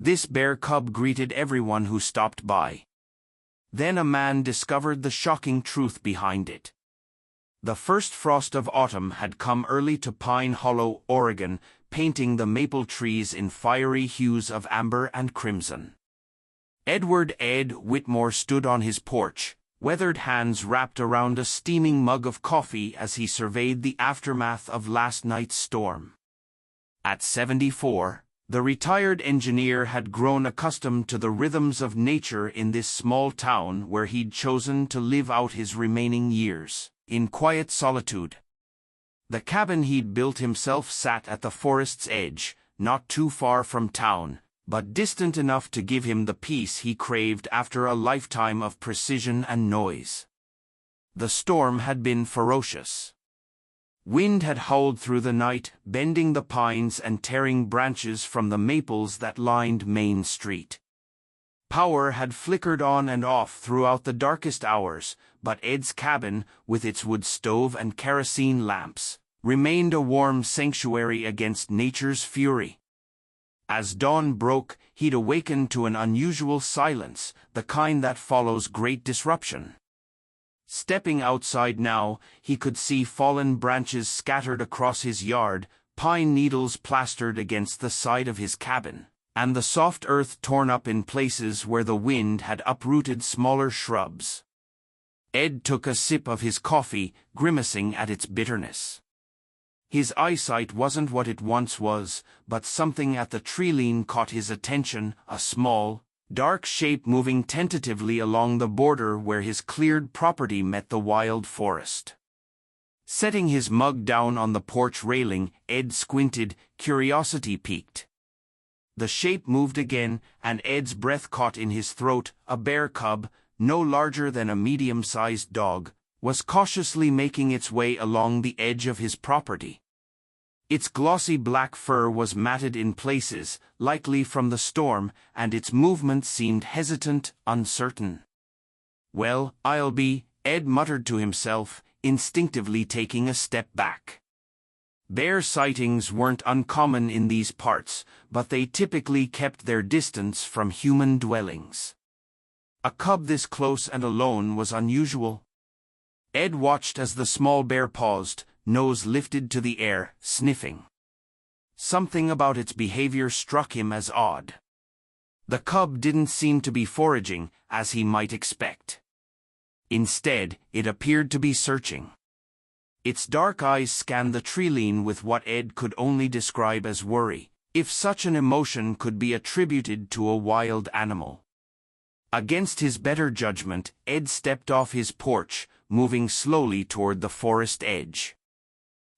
This bear cub greeted everyone who stopped by. Then a man discovered the shocking truth behind it. The first frost of autumn had come early to Pine Hollow, Oregon, painting the maple trees in fiery hues of amber and crimson. Edward "Ed" Whitmore stood on his porch, weathered hands wrapped around a steaming mug of coffee as he surveyed the aftermath of last night's storm. At 74, the retired engineer had grown accustomed to the rhythms of nature in this small town where he'd chosen to live out his remaining years, in quiet solitude. The cabin he'd built himself sat at the forest's edge, not too far from town, but distant enough to give him the peace he craved after a lifetime of precision and noise. The storm had been ferocious. Wind had howled through the night, bending the pines and tearing branches from the maples that lined Main Street. Power had flickered on and off throughout the darkest hours, but Ed's cabin, with its wood stove and kerosene lamps, remained a warm sanctuary against nature's fury. As dawn broke, he'd awakened to an unusual silence, the kind that follows great disruption. Stepping outside now, he could see fallen branches scattered across his yard, pine needles plastered against the side of his cabin, and the soft earth torn up in places where the wind had uprooted smaller shrubs. Ed took a sip of his coffee, grimacing at its bitterness. His eyesight wasn't what it once was, but something at the treeline caught his attention, a small, dark shape moving tentatively along the border where his cleared property met the wild forest. Setting his mug down on the porch railing, Ed squinted, curiosity piqued. The shape moved again, and Ed's breath caught in his throat. A bear cub, no larger than a medium-sized dog, was cautiously making its way along the edge of his property. Its glossy black fur was matted in places, likely from the storm, and its movement seemed hesitant, uncertain. "Well, I'll be," Ed muttered to himself, instinctively taking a step back. Bear sightings weren't uncommon in these parts, but they typically kept their distance from human dwellings. A cub this close and alone was unusual. Ed watched as the small bear paused, nose lifted to the air, sniffing. Something about its behavior struck him as odd. The cub didn't seem to be foraging, as he might expect. Instead, it appeared to be searching. Its dark eyes scanned the treeline with what Ed could only describe as worry, if such an emotion could be attributed to a wild animal. Against his better judgment, Ed stepped off his porch, moving slowly toward the forest edge.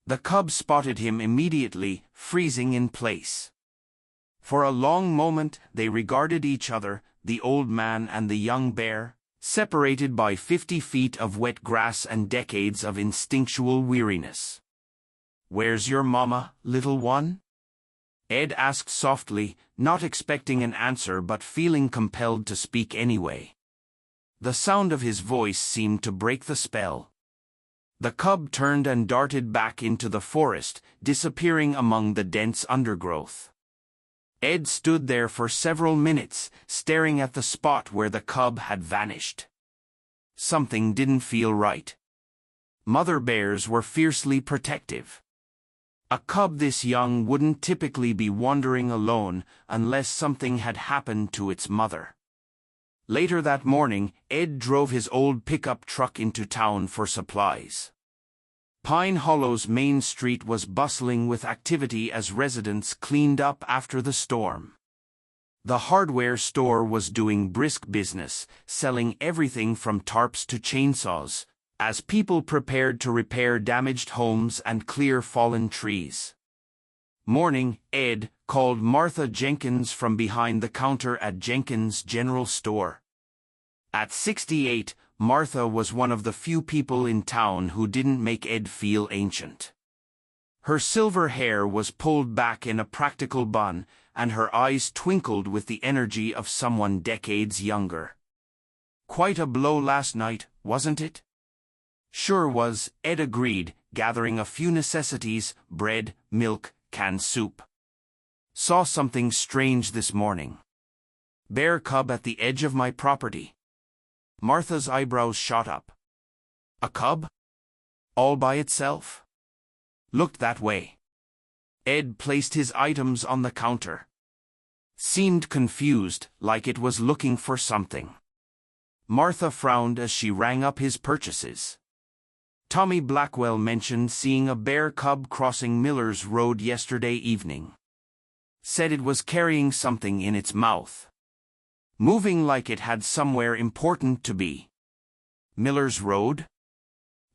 The cub spotted him immediately, freezing in place. For a long moment they regarded each other, the old man and the young bear, separated by 50 feet of wet grass and decades of instinctual weariness. "Where's your mama, little one?" Ed asked softly, not expecting an answer but feeling compelled to speak anyway. The sound of his voice seemed to break the spell. The cub turned and darted back into the forest, disappearing among the dense undergrowth. Ed stood there for several minutes, staring at the spot where the cub had vanished. Something didn't feel right. Mother bears were fiercely protective. A cub this young wouldn't typically be wandering alone unless something had happened to its mother. Later that morning, Ed drove his old pickup truck into town for supplies. Pine Hollow's Main Street was bustling with activity as residents cleaned up after the storm. The hardware store was doing brisk business, selling everything from tarps to chainsaws, as people prepared to repair damaged homes and clear fallen trees. "Morning, Ed," called Martha Jenkins from behind the counter at Jenkins' General Store. At 68, Martha was one of the few people in town who didn't make Ed feel ancient. Her silver hair was pulled back in a practical bun, and her eyes twinkled with the energy of someone decades younger. "Quite a blow last night, wasn't it?" "Sure was," Ed agreed, gathering a few necessities, bread, milk, canned soup. "Saw something strange this morning." Bear cub at the edge of my property. Martha's eyebrows shot up. A cub? All by itself? Looked that way. Ed placed his items on the counter. Seemed confused, like it was looking for something. Martha frowned as she rang up his purchases. Tommy Blackwell mentioned seeing a bear cub crossing Miller's Road yesterday evening. Said it was carrying something in its mouth. Moving like it had somewhere important to be. Miller's Road?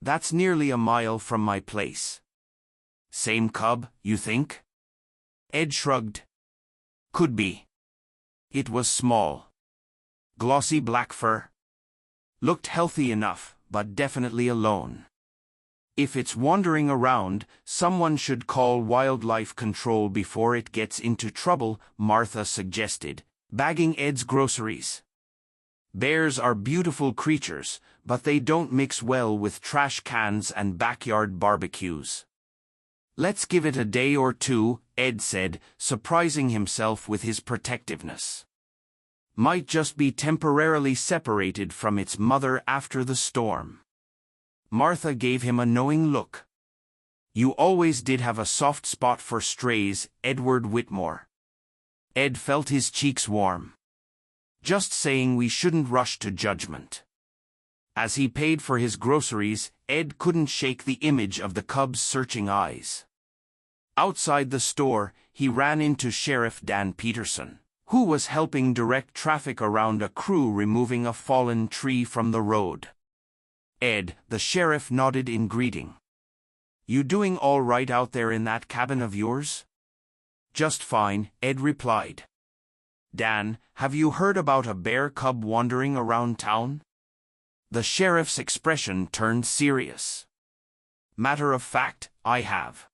That's nearly a mile from my place. Same cub, you think? Ed shrugged. Could be. It was small. Glossy black fur. Looked healthy enough, but definitely alone. If it's wandering around, someone should call wildlife control before it gets into trouble, Martha suggested, bagging Ed's groceries. Bears are beautiful creatures, but they don't mix well with trash cans and backyard barbecues. Let's give it a day or two, Ed said, surprising himself with his protectiveness. Might just be temporarily separated from its mother after the storm. Martha gave him a knowing look. You always did have a soft spot for strays, Edward Whitmore. Ed felt his cheeks warm. Just saying we shouldn't rush to judgment. As he paid for his groceries, Ed couldn't shake the image of the cub's searching eyes. Outside the store, he ran into Sheriff Dan Peterson, who was helping direct traffic around a crew removing a fallen tree from the road. Ed, the sheriff nodded in greeting. You doing all right out there in that cabin of yours? Just fine, Ed replied. Dan, have you heard about a bear cub wandering around town? The sheriff's expression turned serious. Matter of fact, I have.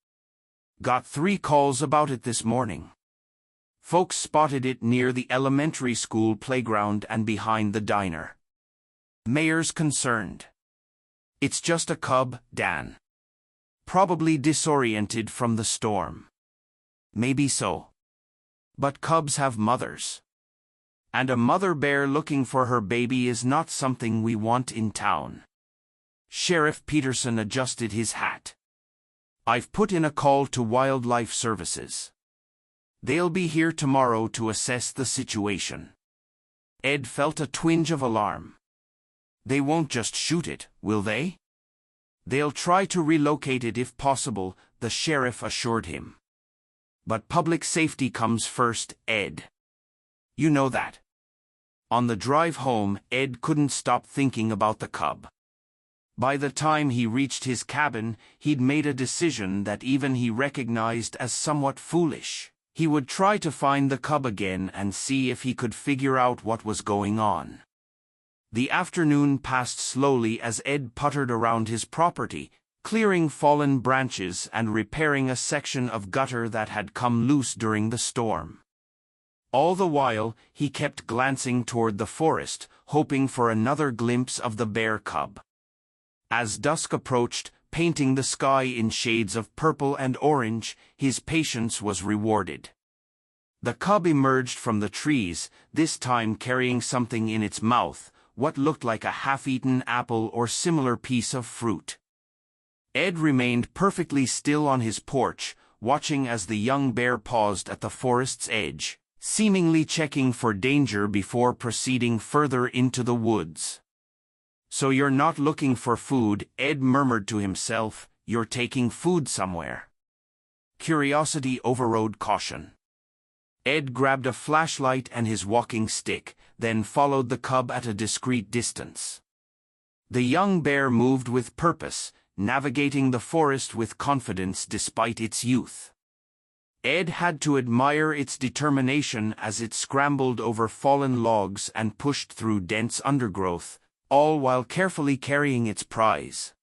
Got 3 calls about it this morning. Folks spotted it near the elementary school playground and behind the diner. Mayor's concerned. It's just a cub, Dan. Probably disoriented from the storm. Maybe so. But cubs have mothers. And a mother bear looking for her baby is not something we want in town. Sheriff Peterson adjusted his hat. I've put in a call to Wildlife Services. They'll be here tomorrow to assess the situation. Ed felt a twinge of alarm. They won't just shoot it, will they? They'll try to relocate it if possible, the sheriff assured him. But public safety comes first, Ed. You know that. On the drive home, Ed couldn't stop thinking about the cub. By the time he reached his cabin, he'd made a decision that even he recognized as somewhat foolish. He would try to find the cub again and see if he could figure out what was going on. The afternoon passed slowly as Ed puttered around his property, clearing fallen branches and repairing a section of gutter that had come loose during the storm. All the while, he kept glancing toward the forest, hoping for another glimpse of the bear cub. As dusk approached, painting the sky in shades of purple and orange, his patience was rewarded. The cub emerged from the trees, this time carrying something in its mouth, what looked like a half-eaten apple or similar piece of fruit. Ed remained perfectly still on his porch, watching as the young bear paused at the forest's edge, seemingly checking for danger before proceeding further into the woods. So you're not looking for food, Ed murmured to himself, you're taking food somewhere. Curiosity overrode caution. Ed grabbed a flashlight and his walking stick, then followed the cub at a discreet distance. The young bear moved with purpose, navigating the forest with confidence despite its youth. Ed had to admire its determination as it scrambled over fallen logs and pushed through dense undergrowth, all while carefully carrying its prize.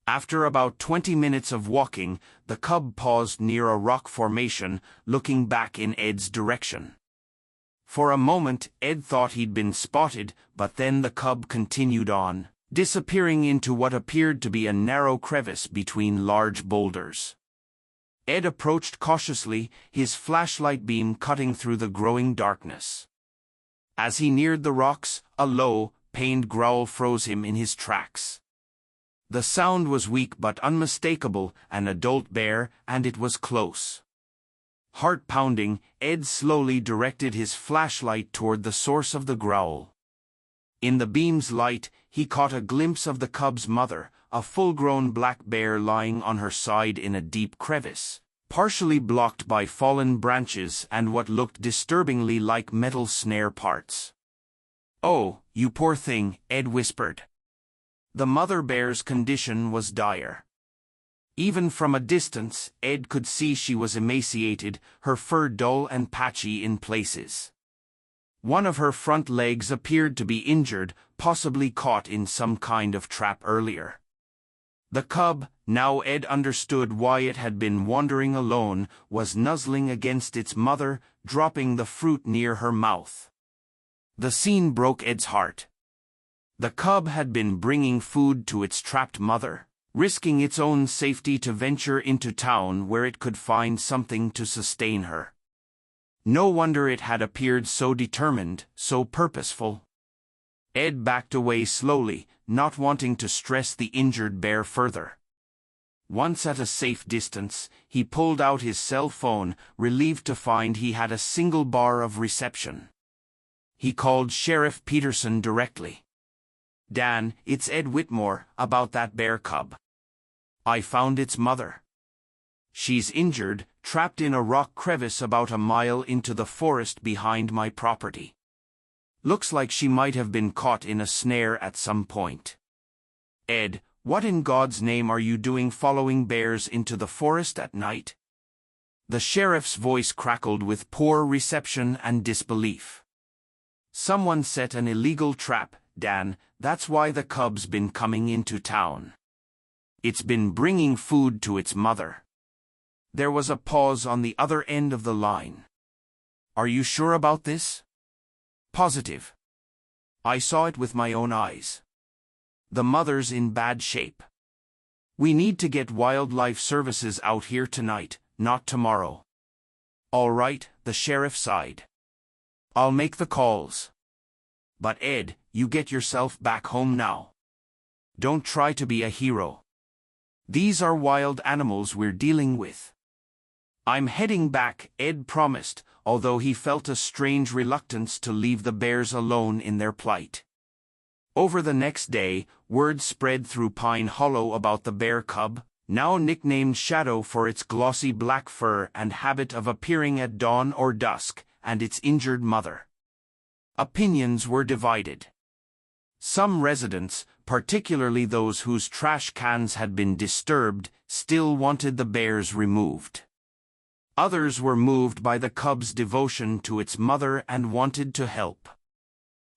After about 20 minutes of walking, the cub paused near a rock formation, looking back in Ed's direction. For a moment, Ed thought he'd been spotted, but then the cub continued on, disappearing into what appeared to be a narrow crevice between large boulders. Ed approached cautiously, his flashlight beam cutting through the growing darkness. As he neared the rocks, a low, pained growl froze him in his tracks. The sound was weak but unmistakable, an adult bear, and it was close. Heart pounding, Ed slowly directed his flashlight toward the source of the growl. In the beam's light, he caught a glimpse of the cub's mother, a full-grown black bear lying on her side in a deep crevice, partially blocked by fallen branches and what looked disturbingly like metal snare parts. "Oh, you poor thing," Ed whispered. The mother bear's condition was dire. Even from a distance, Ed could see she was emaciated, her fur dull and patchy in places. One of her front legs appeared to be injured, possibly caught in some kind of trap earlier. The cub, now Ed understood why it had been wandering alone, was nuzzling against its mother, dropping the fruit near her mouth. The scene broke Ed's heart. The cub had been bringing food to its trapped mother, risking its own safety to venture into town where it could find something to sustain her. No wonder it had appeared so determined, so purposeful. Ed backed away slowly, not wanting to stress the injured bear further. Once at a safe distance, he pulled out his cell phone, relieved to find he had a single bar of reception. He called Sheriff Peterson directly. "Dan, it's Ed Whitmore, about that bear cub. I found its mother. She's injured, trapped in a rock crevice about a mile into the forest behind my property. Looks like she might have been caught in a snare at some point." "Ed, what in God's name are you doing following bears into the forest at night?" The sheriff's voice crackled with poor reception and disbelief. "Someone set an illegal trap, Dan, that's why the cub's been coming into town. It's been bringing food to its mother." There was a pause on the other end of the line. "Are you sure about this?" "Positive. I saw it with my own eyes. The mother's in bad shape. We need to get wildlife services out here tonight, not tomorrow." "All right," the sheriff sighed. "I'll make the calls. But Ed, you get yourself back home now. Don't try to be a hero. These are wild animals we're dealing with." "I'm heading back," Ed promised, although he felt a strange reluctance to leave the bears alone in their plight. Over the next day, word spread through Pine Hollow about the bear cub, now nicknamed Shadow for its glossy black fur and habit of appearing at dawn or dusk, and its injured mother. Opinions were divided. Some residents, particularly those whose trash cans had been disturbed, still wanted the bears removed. Others were moved by the cub's devotion to its mother and wanted to help.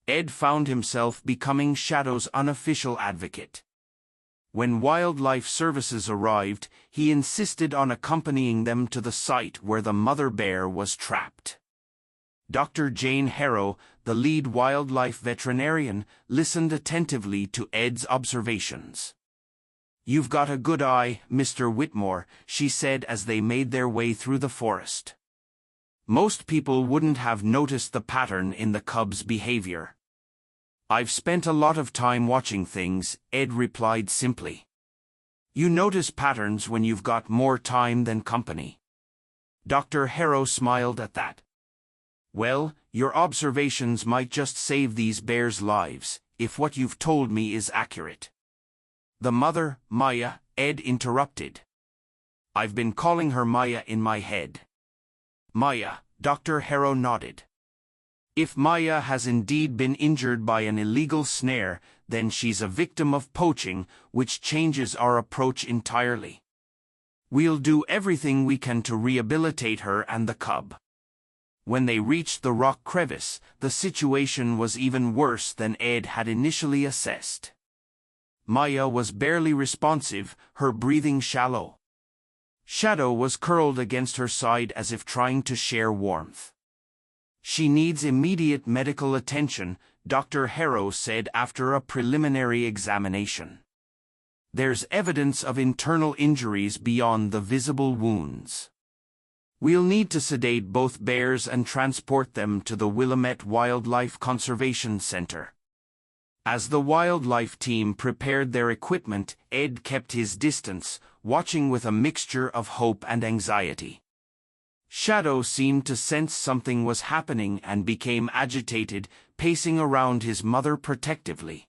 Ed found himself becoming Shadow's unofficial advocate. When wildlife services arrived, he insisted on accompanying them to the site where the mother bear was trapped. Dr. Jane Harrow, the lead wildlife veterinarian, listened attentively to Ed's observations. "You've got a good eye, Mr. Whitmore," she said as they made their way through the forest. "Most people wouldn't have noticed the pattern in the cub's behavior." "I've spent a lot of time watching things," Ed replied simply. "You notice patterns when you've got more time than company." Dr. Harrow smiled at that. "Well, your observations might just save these bears' lives, if what you've told me is accurate." "The mother, Maya," Ed interrupted. "I've been calling her Maya in my head." "Maya," Dr. Harrow nodded. "If Maya has indeed been injured by an illegal snare, then she's a victim of poaching, which changes our approach entirely. We'll do everything we can to rehabilitate her and the cub." When they reached the rock crevice, the situation was even worse than Ed had initially assessed. Maya was barely responsive, her breathing shallow. Shadow was curled against her side as if trying to share warmth. "She needs immediate medical attention," Dr. Harrow said after a preliminary examination. "There's evidence of internal injuries beyond the visible wounds." We'll need to sedate both bears and transport them to the Willamette Wildlife Conservation Center. As the wildlife team prepared their equipment, Ed kept his distance, watching with a mixture of hope and anxiety. Shadow seemed to sense something was happening and became agitated, pacing around his mother protectively.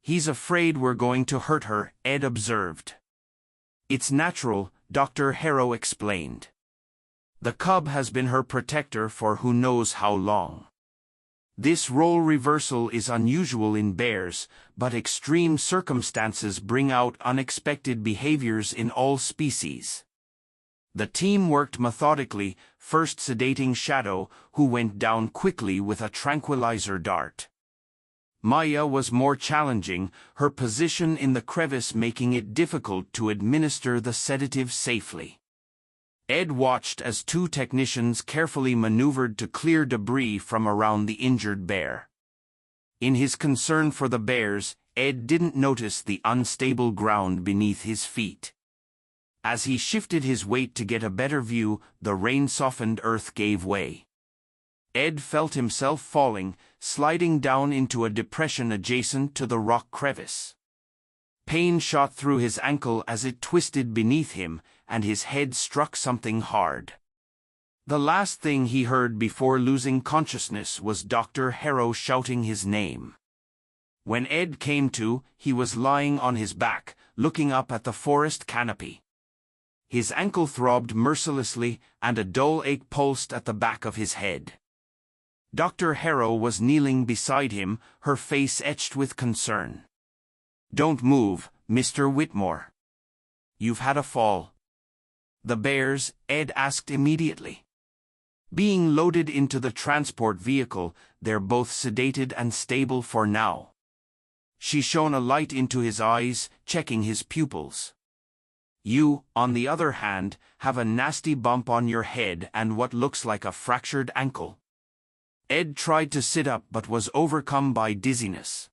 "He's afraid we're going to hurt her," Ed observed. "It's natural," Dr. Harrow explained. "The cub has been her protector for who knows how long. This role reversal is unusual in bears, but extreme circumstances bring out unexpected behaviors in all species." The team worked methodically, first sedating Shadow, who went down quickly with a tranquilizer dart. Maya was more challenging, her position in the crevice making it difficult to administer the sedative safely. Ed watched as two technicians carefully maneuvered to clear debris from around the injured bear. In his concern for the bears, Ed didn't notice the unstable ground beneath his feet. As he shifted his weight to get a better view, the rain-softened earth gave way. Ed felt himself falling, sliding down into a depression adjacent to the rock crevice. Pain shot through his ankle as it twisted beneath him, and his head struck something hard. The last thing he heard before losing consciousness was Dr. Harrow shouting his name. When Ed came to, he was lying on his back, looking up at the forest canopy. His ankle throbbed mercilessly, and a dull ache pulsed at the back of his head. Dr. Harrow was kneeling beside him, her face etched with concern. "Don't move, Mr. Whitmore. You've had a fall." "The bears?" Ed asked immediately. "Being loaded into the transport vehicle, they're both sedated and stable for now." She shone a light into his eyes, checking his pupils. "You, on the other hand, have a nasty bump on your head and what looks like a fractured ankle." Ed tried to sit up but was overcome by dizziness.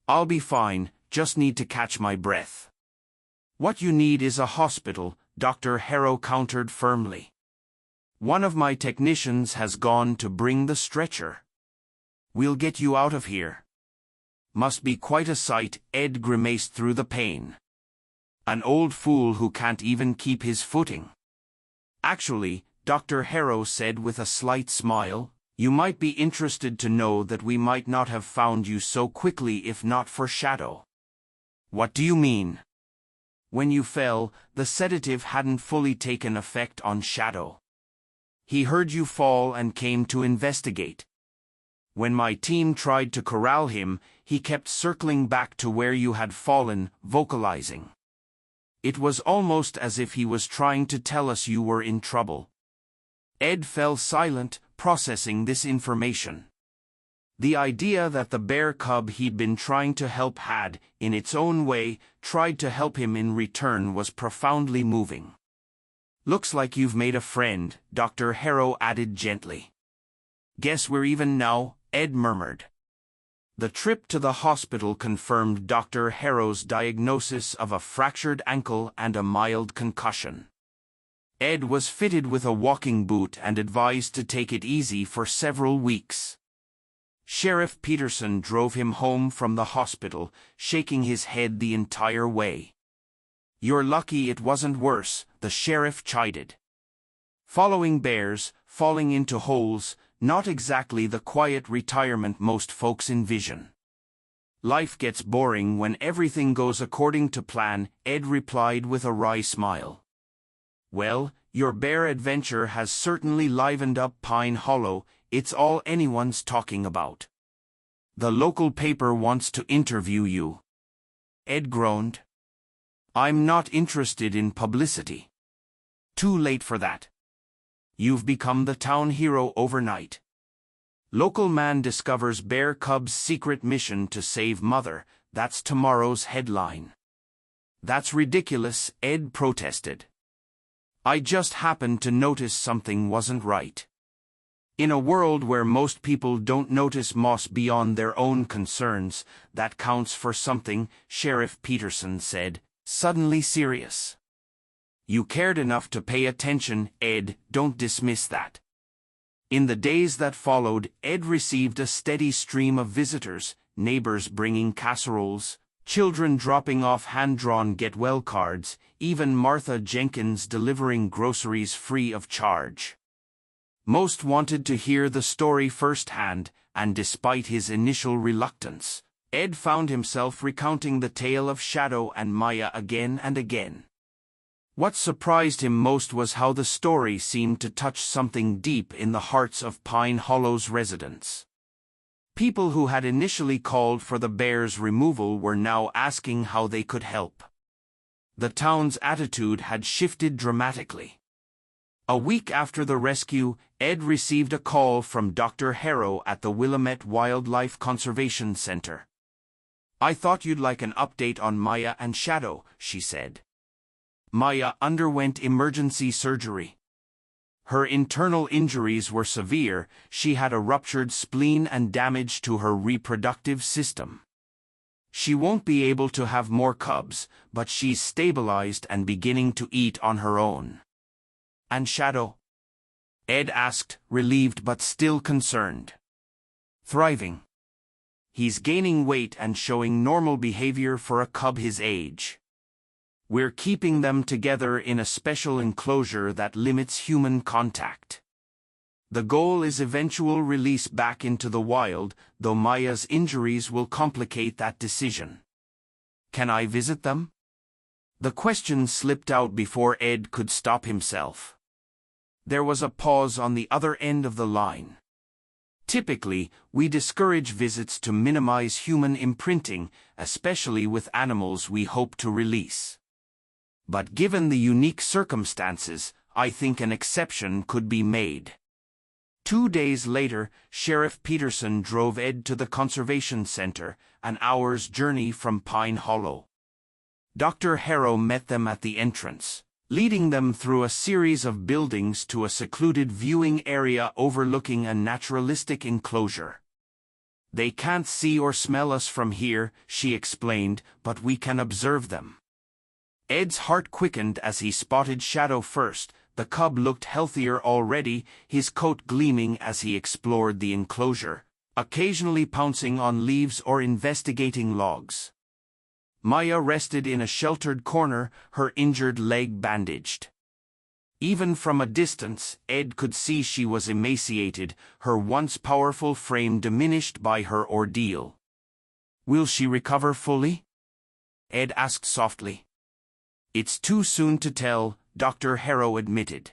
"I'll be fine, just need to catch my breath." "What you need is a hospital," Dr. Harrow countered firmly. "One of my technicians has gone to bring the stretcher. We'll get you out of here." "Must be quite a sight," Ed grimaced through the pain. "An old fool who can't even keep his footing." "Actually," Dr. Harrow said with a slight smile, "you might be interested to know that we might not have found you so quickly if not for Shadow." "What do you mean?" "When you fell, the sedative hadn't fully taken effect on Shadow. He heard you fall and came to investigate. When my team tried to corral him, he kept circling back to where you had fallen, vocalizing. It was almost as if he was trying to tell us you were in trouble." Ed fell silent, processing this information. The idea that the bear cub he'd been trying to help had, in its own way, tried to help him in return was profoundly moving. "Looks like you've made a friend," Dr. Harrow added gently. "Guess we're even now," Ed murmured. The trip to the hospital confirmed Dr. Harrow's diagnosis of a fractured ankle and a mild concussion. Ed was fitted with a walking boot and advised to take it easy for several weeks. Sheriff Peterson drove him home from the hospital, shaking his head the entire way. "You're lucky it wasn't worse," the sheriff chided. "Following bears, falling into holes, not exactly the quiet retirement most folks envision." "Life gets boring when everything goes according to plan," Ed replied with a wry smile. "Well, your bear adventure has certainly livened up Pine Hollow, it's all anyone's talking about. The local paper wants to interview you." Ed groaned. "I'm not interested in publicity." "Too late for that. You've become the town hero overnight. Local man discovers bear cub's secret mission to save mother, that's tomorrow's headline." "That's ridiculous," Ed protested. "I just happened to notice something wasn't right." "In a world where most people don't notice moss beyond their own concerns, that counts for something," Sheriff Peterson said, suddenly serious. You cared enough to pay attention, Ed, don't dismiss that. In the days that followed, Ed received a steady stream of visitors, neighbors bringing casseroles, children dropping off hand-drawn get-well cards, even Martha Jenkins delivering groceries free of charge. Most wanted to hear the story firsthand, and despite his initial reluctance, Ed found himself recounting the tale of Shadow and Maya again and again. What surprised him most was how the story seemed to touch something deep in the hearts of Pine Hollow's residents. People who had initially called for the bear's removal were now asking how they could help. The town's attitude had shifted dramatically. A week after the rescue, Ed received a call from Dr. Harrow at the Willamette Wildlife Conservation Center. "I thought you'd like an update on Maya and Shadow," she said. Maya underwent emergency surgery. Her internal injuries were severe. She had a ruptured spleen and damage to her reproductive system. She won't be able to have more cubs, but she's stabilized and beginning to eat on her own. "And Shadow?" Ed asked, relieved but still concerned. "Thriving. He's gaining weight and showing normal behavior for a cub his age. We're keeping them together in a special enclosure that limits human contact. The goal is eventual release back into the wild, though Maya's injuries will complicate that decision." "Can I visit them?" The question slipped out before Ed could stop himself. There was a pause on the other end of the line. "Typically, we discourage visits to minimize human imprinting, especially with animals we hope to release. But given the unique circumstances, I think an exception could be made." 2 days later, Sheriff Peterson drove Ed to the Conservation Center, an hour's journey from Pine Hollow. Dr. Harrow met them at the entrance, leading them through a series of buildings to a secluded viewing area overlooking a naturalistic enclosure. "They can't see or smell us from here," she explained, "but we can observe them." Ed's heart quickened as he spotted Shadow first. The cub looked healthier already, his coat gleaming as he explored the enclosure, occasionally pouncing on leaves or investigating logs. Maya rested in a sheltered corner, her injured leg bandaged. Even from a distance, Ed could see she was emaciated, her once powerful frame diminished by her ordeal. "Will she recover fully?" Ed asked softly. "It's too soon to tell," Dr. Harrow admitted.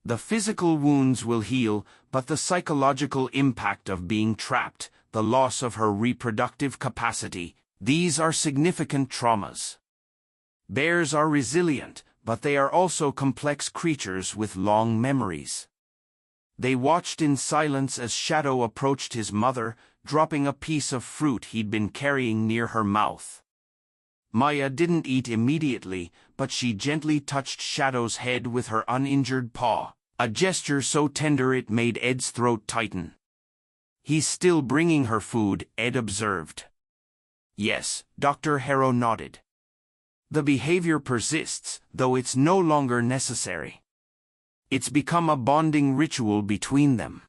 "The physical wounds will heal, but the psychological impact of being trapped, the loss of her reproductive capacity, these are significant traumas. Bears are resilient, but they are also complex creatures with long memories." They watched in silence as Shadow approached his mother, dropping a piece of fruit he'd been carrying near her mouth. Maya didn't eat immediately, but she gently touched Shadow's head with her uninjured paw, a gesture so tender it made Ed's throat tighten. "He's still bringing her food," Ed observed. "Yes," Dr. Harrow nodded. "The behavior persists, though it's no longer necessary. It's become a bonding ritual between them.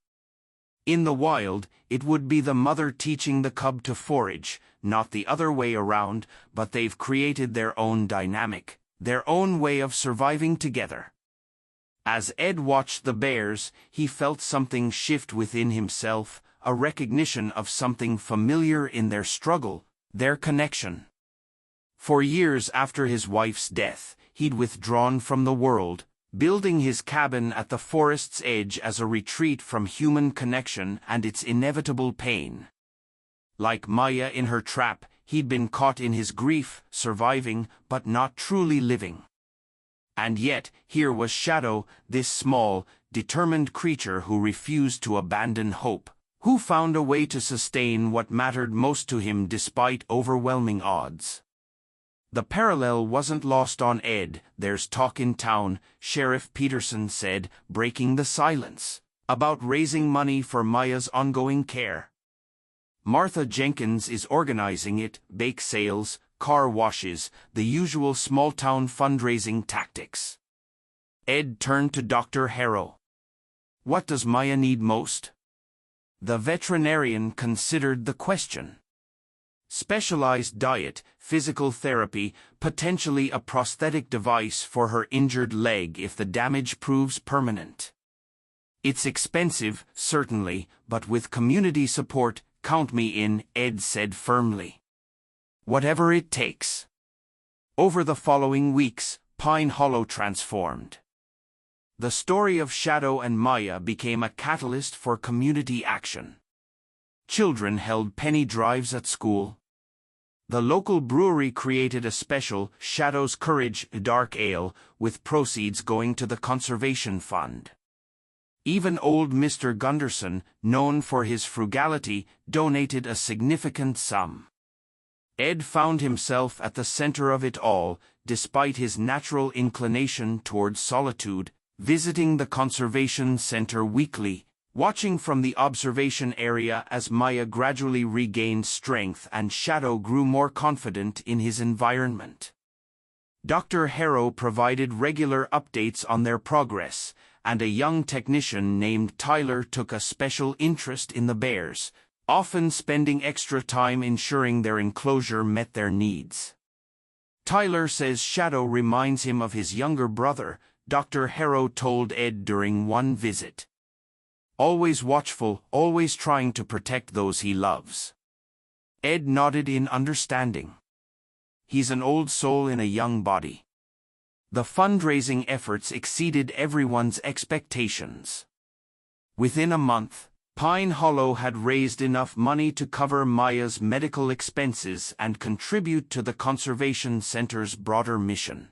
In the wild, it would be the mother teaching the cub to forage, not the other way around, but they've created their own dynamic, their own way of surviving together." As Ed watched the bears, he felt something shift within himself, a recognition of something familiar in their struggle, their connection. For years after his wife's death, he'd withdrawn from the world, building his cabin at the forest's edge as a retreat from human connection and its inevitable pain. Like Maya in her trap, he'd been caught in his grief, surviving, but not truly living. And yet, here was Shadow, this small, determined creature who refused to abandon hope, who found a way to sustain what mattered most to him despite overwhelming odds. The parallel wasn't lost on Ed. "There's talk in town," Sheriff Peterson said, breaking the silence, "about raising money for Maya's ongoing care. Martha Jenkins is organizing it, bake sales, car washes, the usual small-town fundraising tactics. Ed turned to Dr. Harrow. "What does Maya need most?" The veterinarian considered the question. "Specialized diet, physical therapy, potentially a prosthetic device for her injured leg if the damage proves permanent. It's expensive, certainly, but with community support, count me in," Ed said firmly. "Whatever it takes." Over the following weeks, Pine Hollow transformed. The story of Shadow and Maya became a catalyst for community action. Children held penny drives at school. The local brewery created a special Shadow's Courage dark ale, with proceeds going to the conservation fund. Even old Mr. Gunderson, known for his frugality, donated a significant sum. Ed found himself at the center of it all, despite his natural inclination towards solitude, visiting the conservation center weekly, watching from the observation area as Maya gradually regained strength and Shadow grew more confident in his environment. Dr. Harrow provided regular updates on their progress, and a young technician named Tyler took a special interest in the bears, often spending extra time ensuring their enclosure met their needs. Tyler says Shadow reminds him of his younger brother, Dr. Harrow told Ed during one visit. "Always watchful, always trying to protect those he loves." Ed nodded in understanding. "He's an old soul in a young body." The fundraising efforts exceeded everyone's expectations. Within a month, Pine Hollow had raised enough money to cover Maya's medical expenses and contribute to the Conservation Center's broader mission.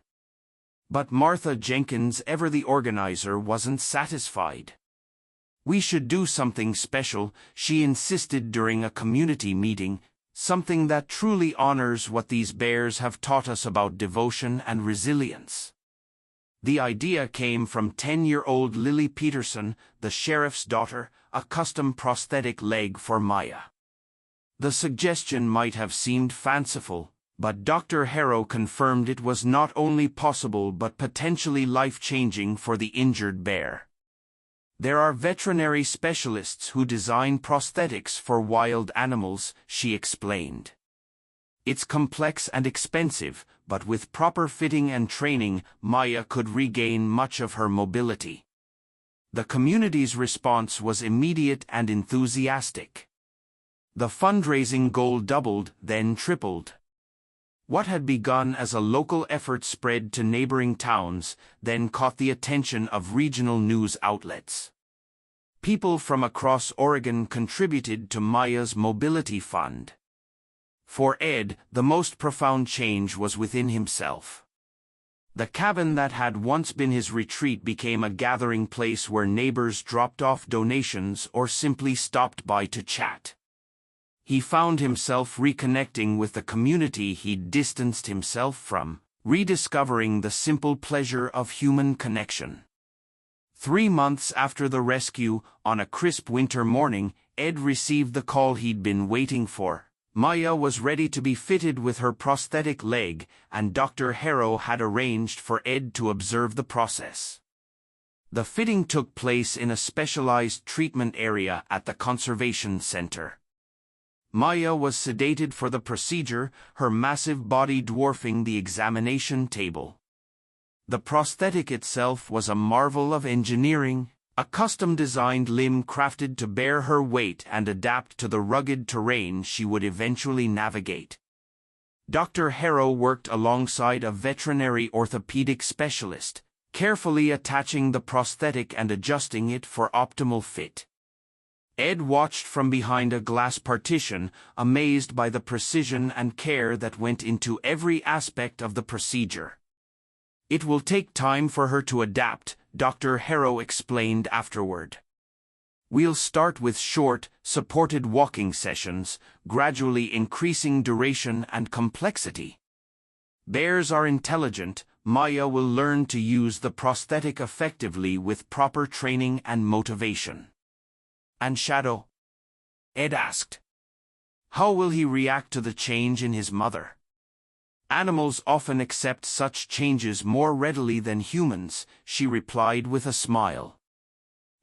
But Martha Jenkins, ever the organizer, wasn't satisfied. "We should do something special," she insisted during a community meeting, "something that truly honors what these bears have taught us about devotion and resilience." The idea came from 10-year-old Lily Peterson, the sheriff's daughter, a custom prosthetic leg for Maya. The suggestion might have seemed fanciful, but Dr. Harrow confirmed it was not only possible but potentially life-changing for the injured bear. "There are veterinary specialists who design prosthetics for wild animals," she explained. "It's complex and expensive, but with proper fitting and training, Maya could regain much of her mobility." The community's response was immediate and enthusiastic. The fundraising goal doubled, then tripled. What had begun as a local effort spread to neighboring towns, then caught the attention of regional news outlets. People from across Oregon contributed to Maya's mobility fund. For Ed, the most profound change was within himself. The cabin that had once been his retreat became a gathering place where neighbors dropped off donations or simply stopped by to chat. He found himself reconnecting with the community he'd distanced himself from, rediscovering the simple pleasure of human connection. 3 months after the rescue, on a crisp winter morning, Ed received the call he'd been waiting for. Maya was ready to be fitted with her prosthetic leg, and Dr. Harrow had arranged for Ed to observe the process. The fitting took place in a specialized treatment area at the Conservation Center. Maya was sedated for the procedure, her massive body dwarfing the examination table. The prosthetic itself was a marvel of engineering, a custom-designed limb crafted to bear her weight and adapt to the rugged terrain she would eventually navigate. Dr. Harrow worked alongside a veterinary orthopedic specialist, carefully attaching the prosthetic and adjusting it for optimal fit. Ed watched from behind a glass partition, amazed by the precision and care that went into every aspect of the procedure. "It will take time for her to adapt," Dr. Harrow explained afterward. "We'll start with short, supported walking sessions, gradually increasing duration and complexity. Bears are intelligent. Maya will learn to use the prosthetic effectively with proper training and motivation." "And Shadow?" Ed asked. "How will he react to the change in his mother?" Animals often accept such changes more readily than humans, she replied with a smile.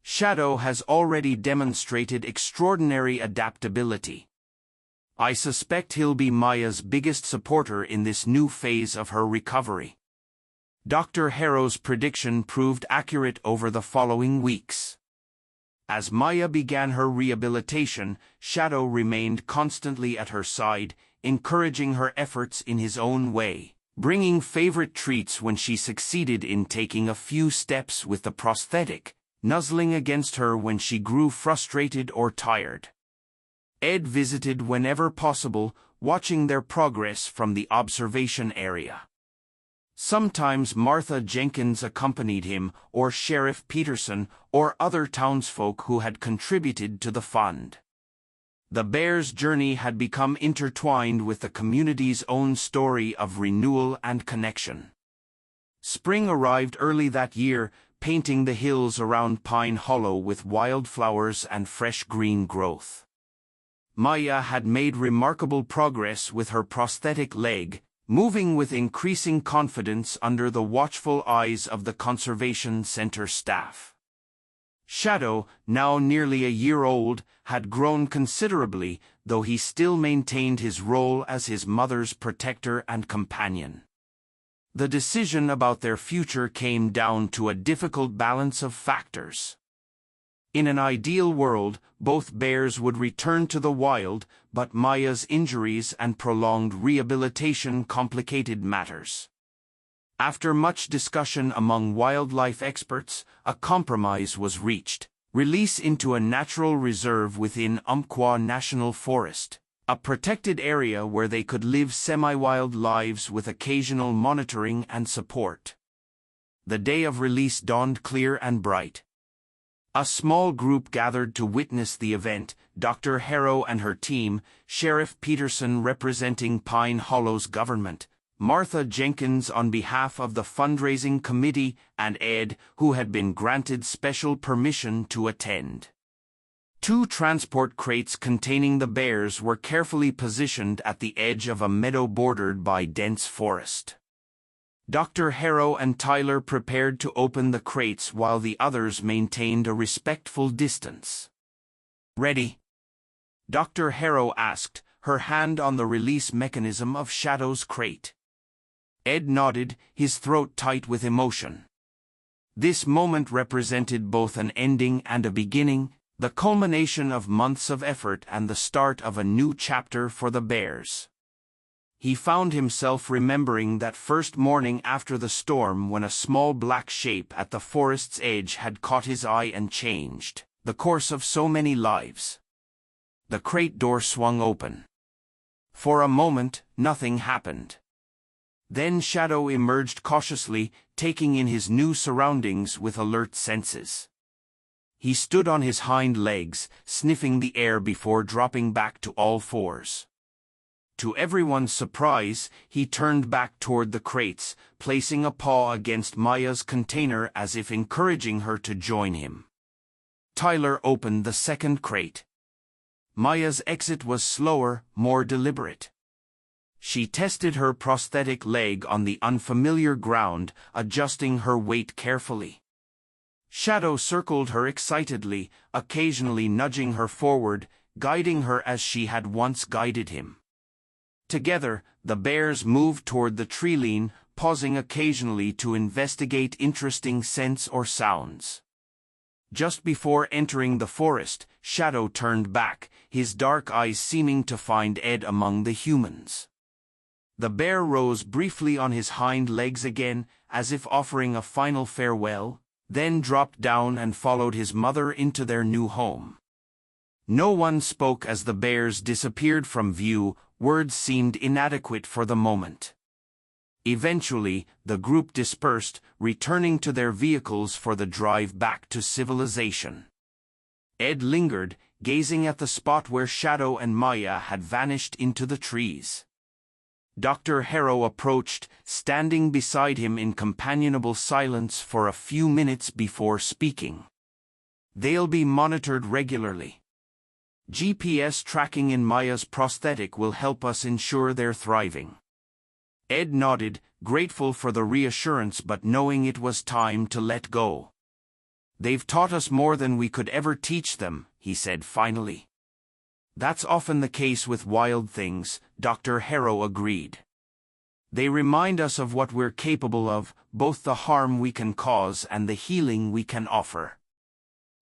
Shadow has already demonstrated extraordinary adaptability. I suspect he'll be Maya's biggest supporter in this new phase of her recovery. Dr. Harrow's prediction proved accurate over the following weeks. As Maya began her rehabilitation, Shadow remained constantly at her side, encouraging her efforts in his own way, bringing favorite treats when she succeeded in taking a few steps with the prosthetic, nuzzling against her when she grew frustrated or tired. Ed visited whenever possible, watching their progress from the observation area. Sometimes Martha Jenkins accompanied him, or Sheriff Peterson, or other townsfolk who had contributed to the fund. The bears' journey had become intertwined with the community's own story of renewal and connection. Spring arrived early that year, painting the hills around Pine Hollow with wildflowers and fresh green growth. Maya had made remarkable progress with her prosthetic leg, moving with increasing confidence under the watchful eyes of the Conservation Center staff. Shadow, now nearly a year old, had grown considerably, though he still maintained his role as his mother's protector and companion. The decision about their future came down to a difficult balance of factors. In an ideal world, both bears would return to the wild, but Maya's injuries and prolonged rehabilitation complicated matters. After much discussion among wildlife experts, a compromise was reached: release into a natural reserve within Umpqua National Forest, a protected area where they could live semi-wild lives with occasional monitoring and support. The day of release dawned clear and bright. A small group gathered to witness the event: Dr. Harrow and her team, Sheriff Peterson representing Pine Hollow's government, Martha Jenkins on behalf of the fundraising committee, and Ed, who had been granted special permission to attend. 2 transport crates containing the bears were carefully positioned at the edge of a meadow bordered by dense forest. Dr. Harrow and Tyler prepared to open the crates while the others maintained a respectful distance. "Ready?" Dr. Harrow asked, her hand on the release mechanism of Shadow's crate. Ed nodded, his throat tight with emotion. This moment represented both an ending and a beginning, the culmination of months of effort and the start of a new chapter for the bears. He found himself remembering that first morning after the storm when a small black shape at the forest's edge had caught his eye and changed the course of so many lives. The crate door swung open. For a moment, nothing happened. Then Shadow emerged cautiously, taking in his new surroundings with alert senses. He stood on his hind legs, sniffing the air before dropping back to all fours. To everyone's surprise, he turned back toward the crates, placing a paw against Maya's container as if encouraging her to join him. Tyler opened the second crate. Maya's exit was slower, more deliberate. She tested her prosthetic leg on the unfamiliar ground, adjusting her weight carefully. Shadow circled her excitedly, occasionally nudging her forward, guiding her as she had once guided him. Together, the bears moved toward the tree-line, pausing occasionally to investigate interesting scents or sounds. Just before entering the forest, Shadow turned back, his dark eyes seeming to find Ed among the humans. The bear rose briefly on his hind legs again, as if offering a final farewell, then dropped down and followed his mother into their new home. No one spoke as the bears disappeared from view. Words seemed inadequate for the moment. Eventually, the group dispersed, returning to their vehicles for the drive back to civilization. Ed lingered, gazing at the spot where Shadow and Maya had vanished into the trees. Dr. Harrow approached, standing beside him in companionable silence for a few minutes before speaking. "They'll be monitored regularly. GPS tracking in Maya's prosthetic will help us ensure they're thriving." Ed nodded, grateful for the reassurance but knowing it was time to let go. "They've taught us more than we could ever teach them," he said finally. "That's often the case with wild things," Dr. Harrow agreed. "They remind us of what we're capable of, both the harm we can cause and the healing we can offer."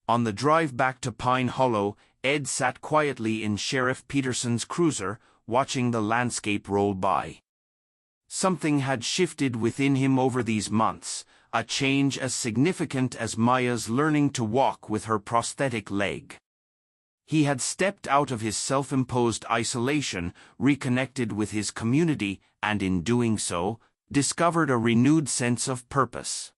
On the drive back to Pine Hollow, Ed sat quietly in Sheriff Peterson's cruiser, watching the landscape roll by. Something had shifted within him over these months, a change as significant as Maya's learning to walk with her prosthetic leg. He had stepped out of his self-imposed isolation, reconnected with his community, and in doing so, discovered a renewed sense of purpose.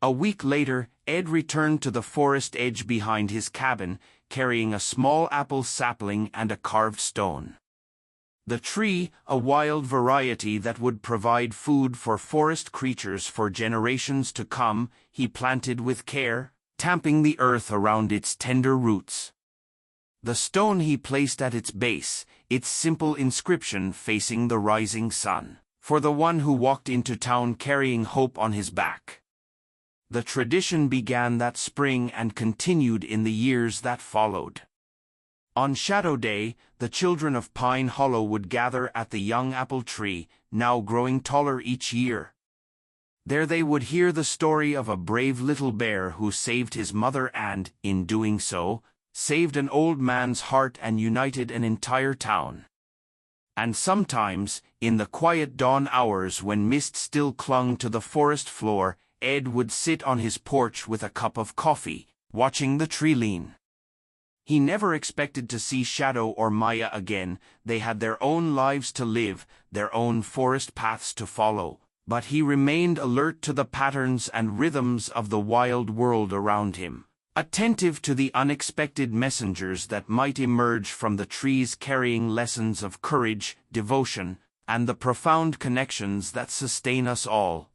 A week later, Ed returned to the forest edge behind his cabin, carrying a small apple sapling and a carved stone. The tree, a wild variety that would provide food for forest creatures for generations to come, he planted with care, tamping the earth around its tender roots. The stone he placed at its base, its simple inscription facing the rising sun, "For the one who walked into town carrying hope on his back." The tradition began that spring and continued in the years that followed. On Shadow Day, the children of Pine Hollow would gather at the young apple tree, now growing taller each year. There they would hear the story of a brave little bear who saved his mother and, in doing so, saved an old man's heart and united an entire town. And sometimes, in the quiet dawn hours when mist still clung to the forest floor, Ed would sit on his porch with a cup of coffee, watching the tree lean. He never expected to see Shadow or Maya again. They had their own lives to live, their own forest paths to follow, but he remained alert to the patterns and rhythms of the wild world around him, attentive to the unexpected messengers that might emerge from the trees carrying lessons of courage, devotion, and the profound connections that sustain us all.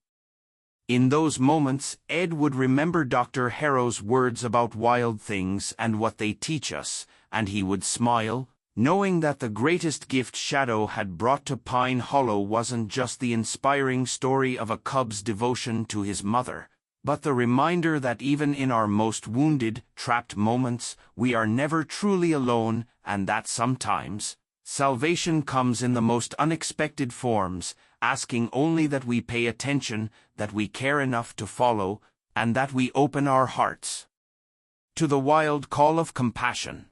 In those moments, Ed would remember Dr. Harrow's words about wild things and what they teach us, and he would smile, knowing that the greatest gift Shadow had brought to Pine Hollow wasn't just the inspiring story of a cub's devotion to his mother, but the reminder that even in our most wounded, trapped moments, we are never truly alone, and that sometimes, salvation comes in the most unexpected forms, asking only that we pay attention, that we care enough to follow, and that we open our hearts to the wild call of compassion.